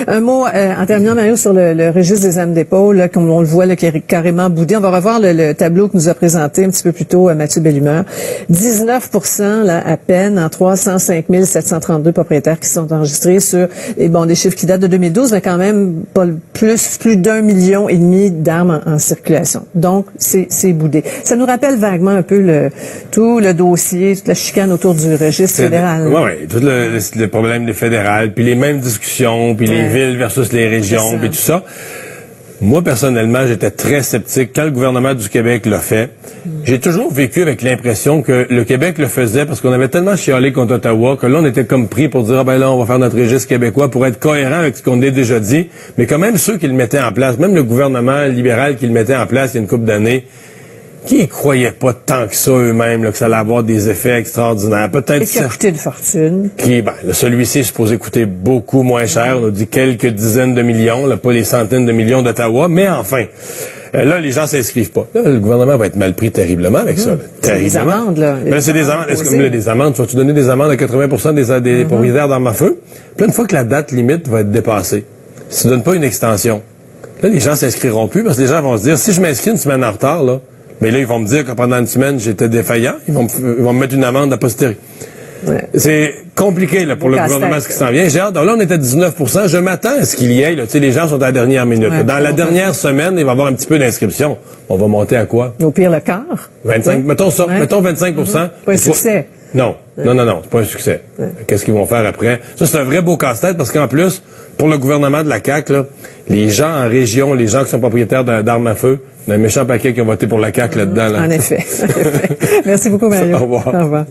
Un mot en terminant, Mario, sur le registre des armes d'épaule, là, comme on le voit, là, qui est carrément boudé. On va revoir le tableau que nous a présenté un petit peu plus tôt Mathieu Bellumeur. 19% là, à peine en 305 732 propriétaires qui sont enregistrés sur des chiffres qui datent de 2012, mais quand même pas plus d'1,5 million d'armes en circulation. Donc, c'est boudé. Ça nous rappelle vaguement un peu tout le dossier, toute la chicane autour du registre fédéral. Oui, tout le problème des fédérales, puis les mêmes discussions, puis les villes versus les régions, puis tout ça. Moi, personnellement, j'étais très sceptique. Quand le gouvernement du Québec l'a fait, j'ai toujours vécu avec l'impression que le Québec le faisait parce qu'on avait tellement chialé contre Ottawa que là, on était comme pris pour dire, là, on va faire notre registre québécois pour être cohérent avec ce qu'on a déjà dit. Mais quand même, ceux qui le mettaient en place, même le gouvernement libéral qui le mettait en place il y a une couple d'années, qui croyaient pas tant que ça eux-mêmes, là, que ça allait avoir des effets extraordinaires. Peut-être ça a coûté une fortune. Celui-ci est supposé coûter beaucoup moins cher. On a dit quelques dizaines de millions, là, pas les centaines de millions d'Ottawa, mais enfin. Là, les gens s'inscrivent pas. Là, le gouvernement va être mal pris terriblement avec ça. C'est des amendes, là. C'est des amendes. Est-ce que des amendes? Tu vas-tu donner des amendes à 80% des propriétaires d'armes à feu? Puis là, une fois que la date limite va être dépassée, si tu donnes pas une extension, là, les gens s'inscriront plus parce que les gens vont se dire, si je m'inscris une semaine en retard, là, mais là, ils vont me dire que pendant une semaine, j'étais défaillant. Ils vont me mettre une amende a posteriori. Ouais. C'est compliqué là, pour le gouvernement ce qui s'en vient. J'ai hâte. Donc là, on était à 19%. Je m'attends à ce qu'il y ait. Là, les gens sont à la dernière minute. Ouais, dans la dernière semaine, il va y avoir un petit peu d'inscription. On va monter à quoi? Au pire, le quart. 25. Ouais. Mettons ça. Ouais. Mettons 25%. Pas un succès. Non. Ouais. Non. C'est pas un succès. Ouais. Qu'est-ce qu'ils vont faire après? Ça, c'est un vrai beau casse-tête parce qu'en plus, pour le gouvernement de la CAQ, là, les gens en région, les gens qui sont propriétaires d'armes à feu, il y a un méchant paquet qui ont voté pour la CAQ là-dedans. Là. En effet. Merci beaucoup, Mario. Au revoir. Au revoir.